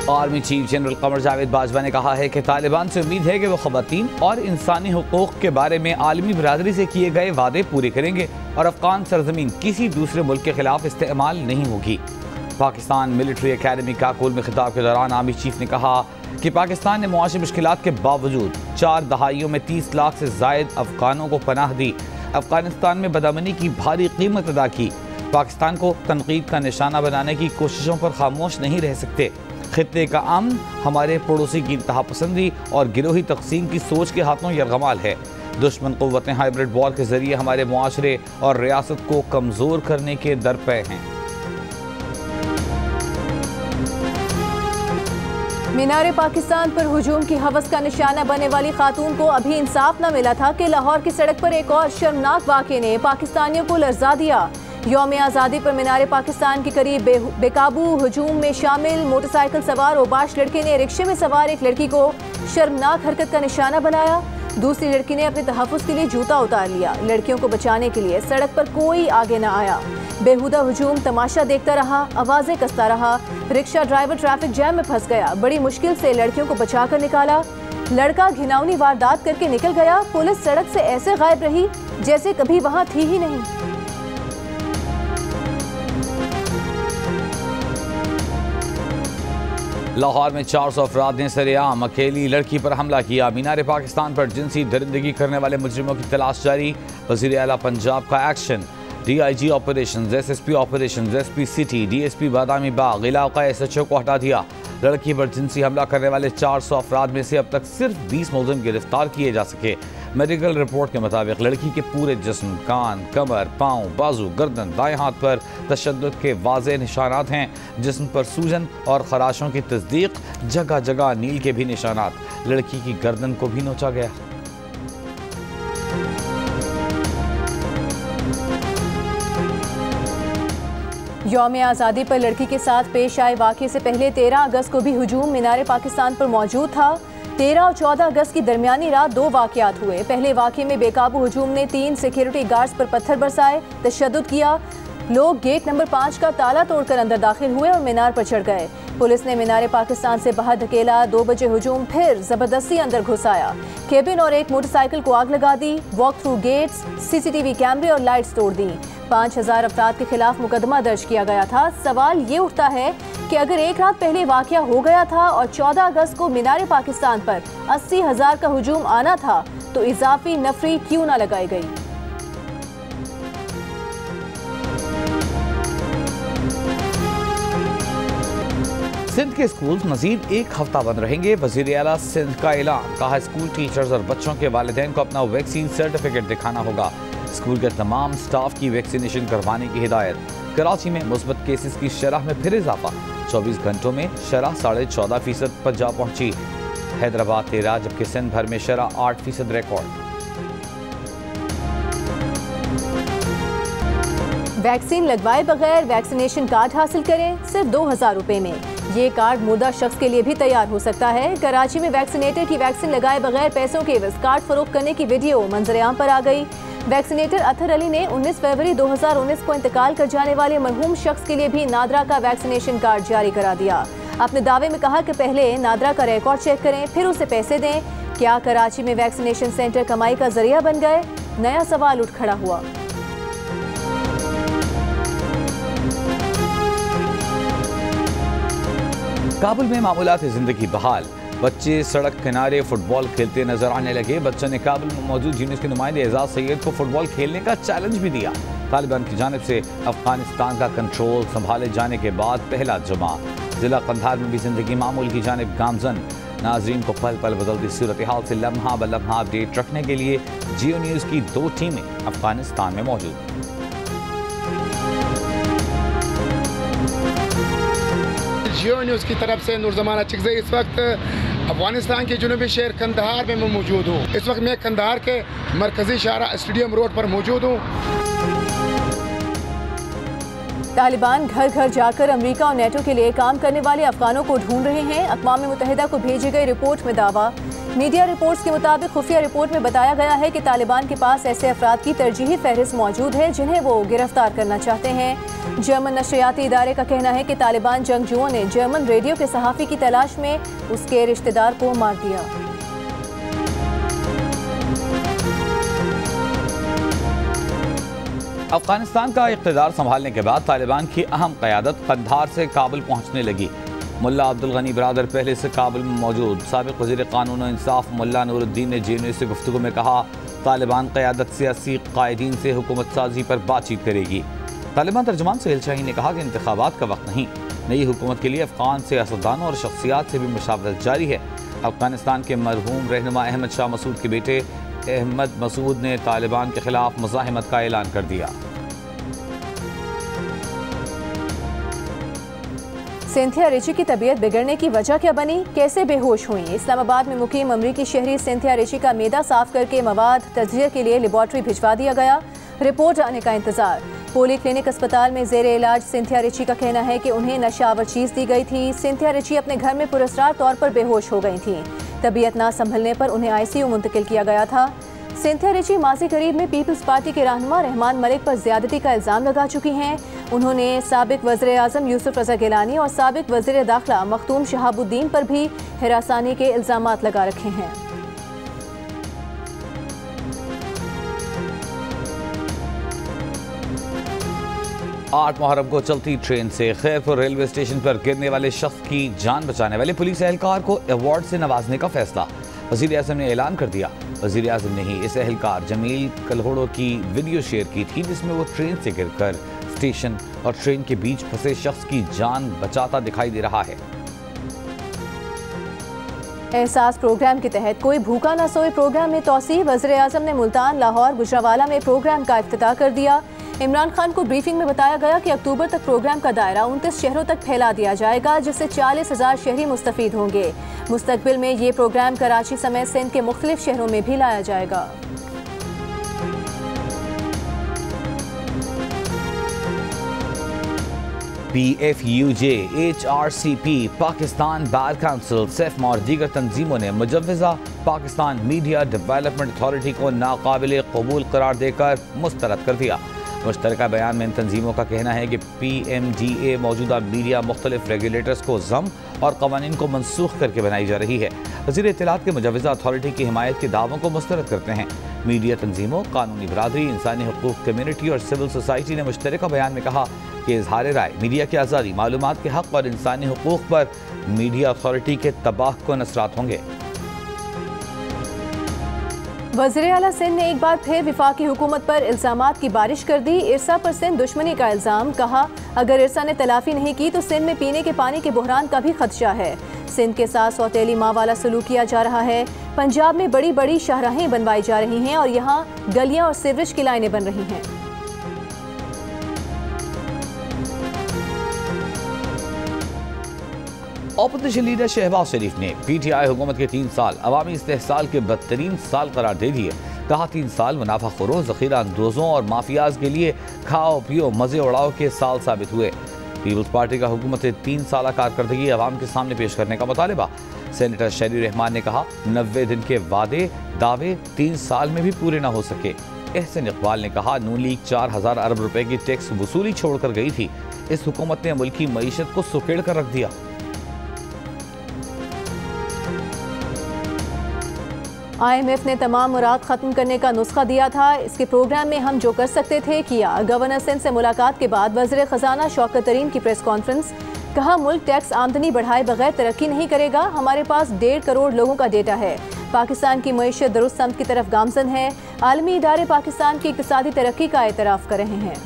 Army chief general Qamar Javed Bajwa ने कहा है कि तालिबान से उम्मीद है कि वो ख़वातीन और इंसानी हुकूक के बारे में आलमी बरादरी से किए गए वादे पूरे करेंगे और अफगान सरजमीन किसी दूसरे मुल्क के खिलाफ इस्तेमाल नहीं होगी। पाकिस्तान मिलिट्री अकेडमी काकुल में खिताब के दौरान आर्मी चीफ ने कहा कि पाकिस्तान ने मुआशी मुश्किलात के बावजूद 4 दहाइयों में 30 लाख से जायद अफगानों को पनाह दी। अफगानिस्तान में बदअमनी की भारी कीमत अदा की। पाकिस्तान को तनकीद का निशाना बनाने की कोशिशों पर खामोश नहीं रह सकते। खित्ते का अमन हमारे पड़ोसी की इंतहा पसंदी और गिरोही तकसीम की सोच के हाथों यरगमाल है। दुश्मन क़ुव्वतें हाइब्रिड वॉर के जरिए हमारे मुआशरे और रियासत को कमज़ोर करने के दर पे हैं। मीनार पाकिस्तान पर हुजूम की हवस का निशाना बनने वाली खातून को अभी इंसाफ न मिला था कि लाहौर की सड़क पर एक और शर्मनाक वाक़े ने पाकिस्तानियों को लर्जा दिया। यौम आज़ादी पर मीनार पाकिस्तान के करीब बेकाबू हुजूम में शामिल मोटरसाइकिल सवार ओबाश लड़के ने रिक्शे में सवार एक लड़की को शर्मनाक हरकत का निशाना बनाया। दूसरी लड़की ने अपने तहफ़्फ़ुज़ के लिए जूता उतार लिया। लड़कियों को बचाने के लिए सड़क पर कोई आगे न आया। बेहुदा हुजूम तमाशा देखता रहा, आवाज़ें कसता रहा। रिक्शा ड्राइवर ट्रैफिक जैम में फंस गया। बड़ी मुश्किल से लड़कियों को बचाकर निकाला। लड़का घिनौनी वारदात करके निकल गया। पुलिस सड़क से ऐसे गायब रही जैसे कभी वहाँ थी ही नहीं। लाहौर में 400 अफराद ने सरेआम अकेली लड़की पर हमला किया। मीनार पाकिस्तान पर जिनसी दरिंदगी करने वाले मुजरिमों की तलाश जारी। वज़ीर आला पंजाब का action. DIG operation, SSP operation, SP city, DSP Badami Bagh इलाका SHO को हटा दिया। लड़की पर जिनसी हमला करने वाले 400 अफराद में से अब तक सिर्फ 20 मुलजिम गिरफ्तार किए जा सके। मेडिकल रिपोर्ट के मुताबिक लड़की के पूरे जिस्म, कान, कमर, पाँव, बाजू, गर्दन, दाएं हाथ पर तशद्दुद के वाज़ेह निशानात हैं। जिस्म पर सूजन और खराशों की तस्दीक, जगह जगह नील के भी निशानात। लड़की की गर्दन को भी नोचा गया। यौम आज़ादी पर लड़की के साथ पेश आए वाक़े से पहले 13 अगस्त को भी हुजूम मीनार पाकिस्तान पर मौजूद था। 13 और 14 अगस्त की दरमियानी रात 2 वाक़यात हुए। पहले वाक़े में बेकाबू हुजूम ने 3 सिक्योरिटी गार्ड्स पर पत्थर बरसाए, तशद्दुद किया। लोग गेट नंबर 5 का ताला तोड़कर अंदर दाखिल हुए और मीनार पर चढ़ गए। पुलिस ने मीनार पाकिस्तान से बाहर धकेला। 2 बजे हुजूम फिर जबरदस्ती अंदर घुस आया। केबिन और एक मोटरसाइकिल को आग लगा दी। वॉक थ्रू गेट्स, CCTV कैमरे और लाइट्स तोड़ दी। 5000 अफराद के खिलाफ मुकदमा दर्ज किया गया था। सवाल ये उठता है कि अगर एक रात पहले वाक़या हो गया था और 14 अगस्त को मीनार पाकिस्तान पर 80,000 का हुजूम आना था तो इजाफी नफरी क्यों ना लगाई गई। सिंध के स्कूल मजीद 1 हफ्ता बंद रहेंगे। वज़ीर आला सिंध का ऐलान। कहा स्कूल टीचर्स और बच्चों के वालिदैन को अपना वैक्सीन सर्टिफिकेट दिखाना होगा। स्कूल के तमाम स्टाफ की वैक्सीनेशन करवाने की हिदायत। कराची में मुस्बत केसेस की शरह में फिर इजाफा। 24 घंटों में शरह 14.5% पर जा पहुंची। हैदराबाद 13 जबकि सिंध भर में शरह 8% रिकॉर्ड। वैक्सीन लगवाए बगैर वैक्सीनेशन कार्ड हासिल करें सिर्फ 2000 रुपए में। ये कार्ड मुर्दा शख्स के लिए भी तैयार हो सकता है। कराची में वैक्सीनेटर की वैक्सीन लगाए बगैर पैसों के एवज कार्ड फरोख्त करने की वीडियो मंजरेआम पर आ गई। वैक्सीनेटर अतहर अली ने 19 फरवरी 2019 को इंतकाल कर जाने वाले मरहूम शख्स के लिए भी नादरा का वैक्सीनेशन कार्ड जारी करा दिया। अपने दावे में कहा कि पहले नादरा का रिकॉर्ड चेक करें, फिर उसे पैसे दें। क्या कराची में वैक्सीनेशन सेंटर कमाई का जरिया बन गए? नया सवाल उठ खड़ा हुआ। काबुल में मामूलात जिंदगी बहाल। बच्चे सड़क किनारे फुटबॉल खेलते नजर आने लगे। बच्चों ने काबुल में मौजूद यूनिस के नुमाइंदे एजाज सैयद को फुटबॉल खेलने का चैलेंज भी दिया। तालिबान की जानिब से अफगानिस्तान का कंट्रोल संभाले जाने के बाद पहला जुमा। जिला कंधार में भी जिंदगी मामूल की जानिब गामजन। नाजरीन को पल पल बदलती सूरत हाल से लम्हा ब लम्हा अपडेट रखने के लिए जियो न्यूज़ की 2 टीमें अफगानिस्तान में मौजूद। जियो न्यूज़ की तरफ से नूरजमान चिकज़ई इस वक्त अफगानिस्तान के जुनूबी शहर कंधार में मैं मौजूद हूँ। इस वक्त मैं कंधार के मरकजी शाहरा स्टेडियम रोड पर मौजूद हूँ। तालिबान घर घर जाकर अमेरिका और नेटो के लिए काम करने वाले अफगानों को ढूंढ रहे हैं। अक़वाम मुत्तहिदा को भेजी गई रिपोर्ट में दावा मीडिया रिपोर्ट्स के मुताबिक खुफिया रिपोर्ट में बताया गया है कि तालिबान के पास ऐसे अफराद की तरजीही फहरिस्त मौजूद है जिन्हें वो गिरफ्तार करना चाहते हैं। जर्मन नशरियाती इदारे का कहना है कि तालिबान जंगजुओं ने जर्मन रेडियो के सहाफ़ी की तलाश में उसके रिश्तेदार को मार दिया। अफगानिस्तान का इक़्तिदार संभालने के बाद तालिबान की अहम क़यादत कंधार से काबुल पहुँचने लगी। मुल्ला अब्दुल गनी बरादर पहले से काबुल में मौजूद। साबिक़ वज़ीर क़ानून और इंसाफ मुल्ला नूरुद्दीन ने JNU से गुफ्तगू में कहा, तालिबान क़यादत सियासी कायदीन से हुकूमत साजी पर बातचीत करेगी। तालिबान तर्जुमान सुहेल शाहीन ने कहा कि इंतखाबात का वक्त नहीं, नई हुकूमत के लिए अफ़गान सियासतदानों और शख्सियात से भी मुशावरत जारी है। अफगानिस्तान के मरहूम रहनुमा अहमद शाह मसूद के बेटे अहमद मसूद ने तालिबान के खिलाफ मुज़ाहिमत का ऐलान कर दिया। सिंथिया रिची की तबीयत बिगड़ने की वजह क्या बनी, कैसे बेहोश हुई? इस्लामाबाद में मुकीम अमरीकी शहरी सिंथिया रिची का मैदा साफ करके मवाद तज्जिया के लिए लेबॉर्ट्री भिजवा दिया गया। रिपोर्ट आने का इंतजार। पोली क्लिनिक अस्पताल में जेरे इलाज सिंथिया रिची का कहना है कि उन्हें नशावर चीज़ दी गई थी। सिंथिया रिची अपने घर में पुरस्कार तौर पर बेहोश हो गई थी। तबीयत ना संभलने पर उन्हें ICU मुंतकिल किया गया था। सिंथिया रिची माजी करीब में पीपल्स पार्टी के रहनुमा रहमान मलिक पर ज्यादती का इल्ज़ाम लगा चुकी हैं। उन्होंने साबिक वज़ीर आज़म यूसुफ रज़ा गिलानी और साबिक वज़ीर दाखिला मखदूम शहाबुद्दीन पर भी हिरासानी के इल्ज़ामात लगा रखे हैं। 8 मुहर्रम को चलती ट्रेन से खैरपुर रेलवे स्टेशन पर गिरने वाले शख्स की जान बचाने वाले पुलिस एहलकार को अवार्ड से नवाजने का फैसला वज़ीर आज़म ने ऐलान कर दिया। वज़ीर आज़म ने ही इस एहलकार जमील कलहोड़ो की वीडियो शेयर की थी जिसमें वो ट्रेन से गिरकर स्टेशन और ट्रेन के बीच फंसे शख्स की जान बचाता दिखाई दे रहा है। एहसास प्रोग्राम के तहत कोई भूखा न सोए प्रोग्राम में तौसी। वज़ीर आज़म ने मुल्तान, लाहौर, गुजरावाला में प्रोग्राम का इफ्तिताह कर दिया। इमरान खान को ब्रीफिंग में बताया गया कि अक्टूबर तक प्रोग्राम का दायरा 29 शहरों तक फैला दिया जाएगा जिससे 40,000 शहरी मुस्तफीद होंगे। मुस्तकबिल में ये प्रोग्राम कराची समेत सिंध के मुख्तलिफ शहरों में भी लाया जाएगा। PFUJ, HRCP, Pakistan bar council, SAFMA और दीगर तंजीमों ने मुजव्वज़ा पाकिस्तान मीडिया डेवलपमेंट अथॉरिटी को नाकाबिल कबूल करार देकर मुस्तरद कर दिया। मुश्तरका बयान में इन तंजीमों का कहना है कि PMDA मौजूदा मीडिया मुख्तलिफ रेगुलेटर्स को ज़म और कवानीन को मनसूख करके बनाई जा रही है। वज़ीर इत्तलात के मुजव्वज़ा अथॉरिटी की हिमायत के दावों को मुस्तरद करते हैं। मीडिया तंजीमों, कानूनी बरादरी, इंसानी हुकूक कम्यूनिटी और सिविल सोसाइटी ने मुश्तरका बयान में कहा कि इजहार राय, मीडिया की आज़ादी, मालूमात के हक़ और इंसानी हुकूक पर मीडिया अथॉरिटी के तबाह को नसरात होंगे। वज़ीर आला सिंध ने एक बार फिर वफाकी हुकूमत पर इल्ज़ामात की बारिश कर दी। इरसा पर सिंध दुश्मनी का इल्ज़ाम। कहा, अगर इरसा ने तलाफी नहीं की तो सिंध में पीने के पानी के बहरान का भी खदशा है। सिंध के साथ सौतेली माँ वाला सलूक किया जा रहा है। पंजाब में बड़ी बड़ी शाहराहें बनवाई जा रही हैं और यहाँ गलियाँ और सीवरेज की लाइनें बन रही हैं। ऑपोजिशन लीडर शहबाज शरीफ ने PTI हुकूमत के 3 साल अवामी इस्तेहसाल के बदतरीन साल करार दे दिए। कहा, 3 साल मुनाफाखोरों, ज़ख़ीरा अंदोज़ों और माफियाज के लिए खाओ पियो मज़े उड़ाओ के साल साबित हुए। पीपल्स पार्टी का हुकूमत 3 साल कारकर्दगी अवाम के सामने पेश करने का मुतालबा। सेनेटर शरीर रहमान ने कहा, 90 दिन के वादे दावे 3 साल में भी पूरे न हो सके। एहसन इकबाल ने कहा, नून लीग 4000 अरब रुपए की टैक्स वसूली छोड़कर गई थी। इस हुकूमत ने मुल्की मईशत को सुकेड़ कर रख दिया। IMF ने तमाम मुराद ख़त्म करने का नुस्खा दिया था। इसके प्रोग्राम में हम जो कर सकते थे किया। गवर्नर सिंध से मुलाकात के बाद वज़ीर ख़जाना शौकत तरीन की प्रेस कॉन्फ्रेंस। कहा, मुल्क टैक्स आमदनी बढ़ाए बगैर तरक्की नहीं करेगा। हमारे पास 1.5 करोड़ लोगों का डेटा है। पाकिस्तान की मईशत दुरुस्त समत की तरफ गामजन है। आलमी इदारे पाकिस्तान की इक़्तिसादी तरक्की का एतराफ़ कर रहे हैं।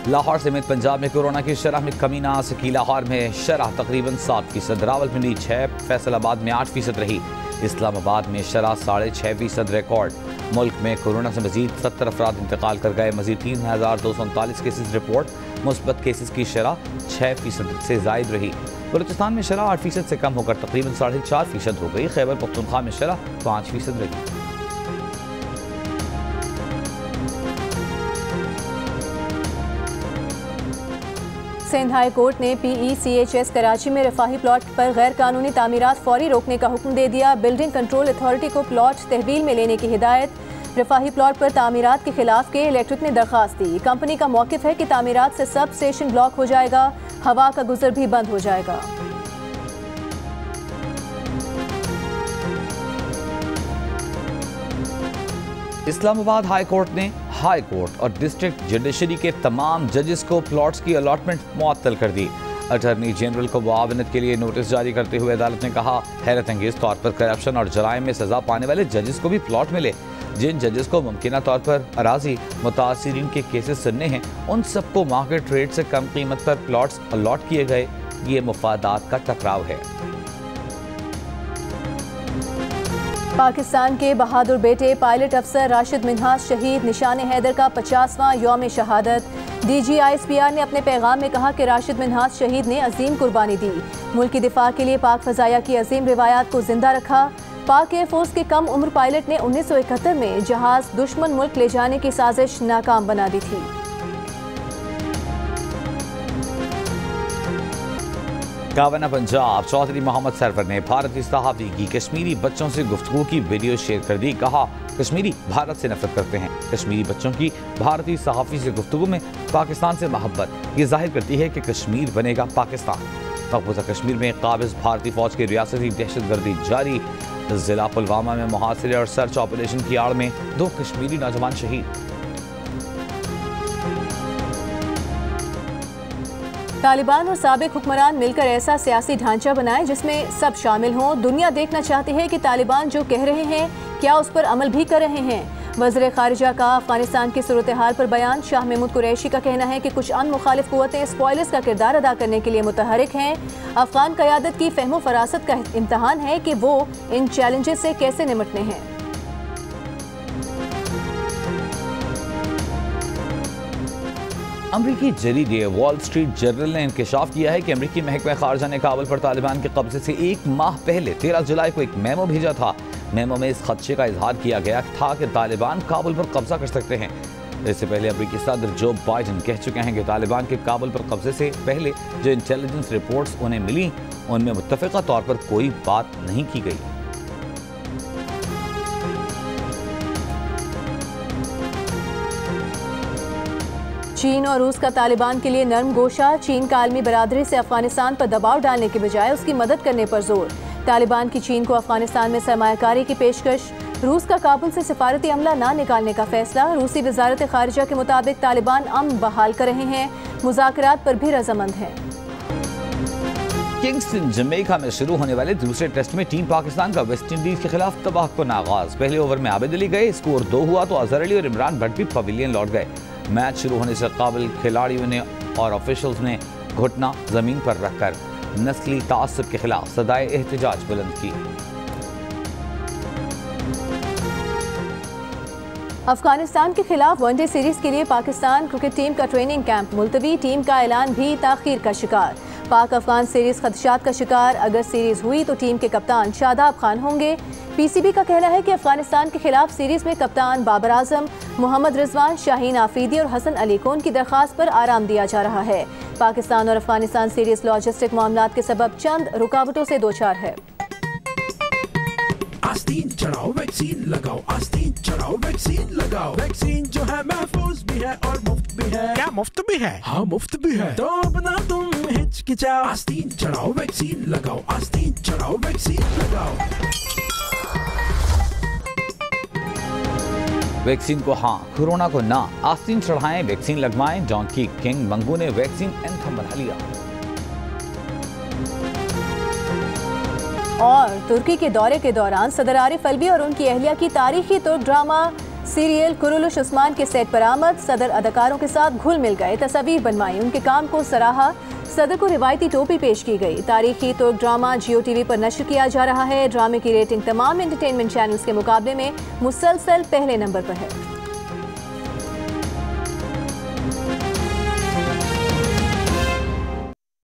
लाहौर समेत पंजाब में कोरोना की शरह में कमी ना आ सकी। लाहौर में शरह तकरीबन 7%, रावलपिंडी 6%, फैसलाबाद में 8% रही। इस्लामाबाद में शरह 6.5% रिकॉर्ड। मुल्क में कोरोना से मजीद 70 अफराद इंतकाल कर गए। मजीद 3239 केसेज रिपोर्ट। मुस्बत केसेज की शरह 6% से जायद रही। बलूचिस्तान में शरह 8% से कम होकर तकरीबन 4.5% हो गई। खैबर पख्तूनख्वा में शरह 5% रही। सिंध हाई कोर्ट ने PECHS कराची में रफाही प्लॉट पर गैर कानूनी तामीरात फौरी रोकने का हुक्म दे दिया। बिल्डिंग कंट्रोल अथॉरिटी को प्लॉट तहवील में लेने की हिदायत। रफाही प्लॉट पर तामीरात के खिलाफ के इलेक्ट्रिक ने दरखास्त दी। कंपनी का मौकिफ है कि तामीरात से सब स्टेशन ब्लॉक हो जाएगा, हवा का गुजर भी बंद हो जाएगा। इस्लामाबाद हाई कोर्ट ने हाई कोर्ट और डिस्ट्रिक्ट जुडिशरी के तमाम जजेस को प्लॉट्स की अलॉटमेंट मुअत्तल कर दी। अटॉर्नी जनरल को मुआवनत के लिए नोटिस जारी करते हुए अदालत ने कहा, हैरत अंगेज तौर पर करप्शन और जराइम में सजा पाने वाले जजेस को भी प्लॉट मिले। जिन जजेस को मुमकिना तौर पर अराजी मुतासिरीन के केसेस सुनने हैं, उन सबको मार्केट रेट से कम कीमत पर प्लॉट्स अलॉट किए गए। ये मुफादात का टकराव है। पाकिस्तान के बहादुर बेटे पायलट अफसर राशिद मिन्हाज शहीद, निशान हैदर का 50वां यौम शहादत। DG ISPR ने अपने पैगाम में कहा कि राशिद मिन्हाज शहीद ने अजीम कुर्बानी दी, मुल्क की दिफा के लिए पाक फजाया की अजीम रिवायात को जिंदा रखा। पाक एयरफोर्स के कम उम्र पायलट ने 1971 में जहाज दुश्मन मुल्क ले जाने की साजिश नाकाम बना दी थी। गवर्नर पंजाब चौधरी मोहम्मद सरवर ने भारतीय सहाफ़ी की कश्मीरी बच्चों से गुफ्तगू की वीडियो शेयर कर दी। कहा, कश्मीरी भारत से नफरत करते हैं। कश्मीरी बच्चों की भारतीय सहाफ़ी से गुफ्तगू में पाकिस्तान से मोहब्बत ये जाहिर करती है कि कश्मीर बनेगा पाकिस्तान। मकबूजा कश्मीर में काबिज भारतीय फौज की रियासती दहशतगर्दी जारी। जिला पुलवामा में मुहासिरे और सर्च ऑपरेशन की आड़ में 2 कश्मीरी नौजवान शहीद। तालिबान और साबिक हुक्मरान मिलकर ऐसा सियासी ढांचा बनाए जिसमें सब शामिल हों। दुनिया देखना चाहती है कि तालिबान जो कह रहे हैं क्या उस पर अमल भी कर रहे हैं। वज़ीर खारिजा का अफगानिस्तान की सूरत हाल पर बयान। शाह महमूद कुरैशी का कहना है कि कुछ अन्य मुखालिफ कुव्वतें स्पॉयलर्स का किरदार अदा करने के लिए मुतहरिक हैं। अफगान क़यादत की फ़हम फरासत का इम्तहान है कि वो इन चैलेंजेस से कैसे निपटने हैं। अमरीकी जरीदे वॉल स्ट्रीट जर्नल ने इंकशाफ किया है कि अमरीकी महकमा खारजा ने काबुल पर तालिबान के कब्जे से 1 माह पहले 13 जुलाई को एक मेमो भेजा था। मेमो में इस खदशे का इजहार किया गया था कि तालिबान काबुल पर कब्जा कर सकते हैं। इससे पहले अमरीकी सदर जो बाइडन कह चुके हैं कि तालिबान के काबुल पर कब्जे से पहले जो इंटेलिजेंस रिपोर्ट्स उन्हें मिली, उनमें मुत्तफ़िक़ा तौर पर कोई बात नहीं की गई। चीन और रूस का तालिबान के लिए नरम गोशा। चीन का आलमी बरादरी से अफगानिस्तान पर दबाव डालने के बजाय उसकी मदद करने पर जोर। तालिबान की चीन को अफगानिस्तान में सरमायाकारी की पेशकश। रूस का काबुल से सिफारती अमला ना निकालने का फैसला। रूसी वजारत खारिजा के मुताबिक तालिबान अमन बहाल कर रहे हैं, मुज़ाकरात पर भी रजामंद हैं। किंगस्टन जमैका में शुरू होने वाले दूसरे टेस्ट में टीम पाकिस्तान का वेस्ट इंडीज के खिलाफ तबाहकुन आगाज। पहले ओवर में आबिद अली गए, स्कोर 2 हुआ तो अजहर अली और इमरान भट्ट भी पवेलियन लौट गए। मैच शुरू होने से काबिल खिलाड़ियों ने और ऑफिशियल्स ने घुटना जमीन पर रखकर नस्ली तासुब के खिलाफ सदाए एहतजाज बुलंद की। अफगानिस्तान के खिलाफ वनडे सीरीज के लिए पाकिस्तान क्रिकेट टीम का ट्रेनिंग कैंप मुलतवी। टीम का ऐलान भी ताखीर का शिकार। पाक अफगान सीरीज खदशात का शिकार। अगर सीरीज हुई तो टीम के कप्तान शादाब खान होंगे। PCB का कहना है कि अफगानिस्तान के खिलाफ सीरीज में कप्तान बाबर आजम, मोहम्मद रिजवान, शाहीन आफरीदी और हसन अली को उनकी दरखास्त पर आराम दिया जा रहा है। पाकिस्तान और अफगानिस्तान सीरीज लॉजिस्टिक मामलात के सबब चंद रुकावटों से दो चार है। आस्तीन चढ़ाओ वैक्सीन लगाओ, आस्तीन चढ़ाओ वैक्सीन लगाओ। वैक्सीन जो है महफूज भी है और मुफ्त भी है। क्या मुफ्त भी है? हाँ मुफ्त भी है। तो अपना तुम हिचकिचाओ, आस्तीन चढ़ाओ वैक्सीन लगाओ, आस्तीन चढ़ाओ वैक्सीन लगाओ। वैक्सीन को हाँ, कोरोना को ना। आस्तीन चढ़ाएं, वैक्सीन लगवाएं। डोंकी किंग मंगू ने वैक्सीन एंथम बना लिया। और तुर्की के दौरे के दौरान सदर आरिफ अलवी और उनकी अहलिया की तारीखी तुर्क ड्रामा सीरियल कुरुलुश उस्मान के सेट पर आमद। सदर अदाकारों के साथ घुल मिल गए, तस्वीर बनवाई, उनके काम को सराहा। सदर को रिवायती टोपी पेश की गई। तारीखी तुर्क ड्रामा जियो टीवी पर नशर किया जा रहा है। ड्रामे की रेटिंग तमाम एंटरटेनमेंट चैनल्स के मुकाबले में मुसलसल पहले नंबर पर है।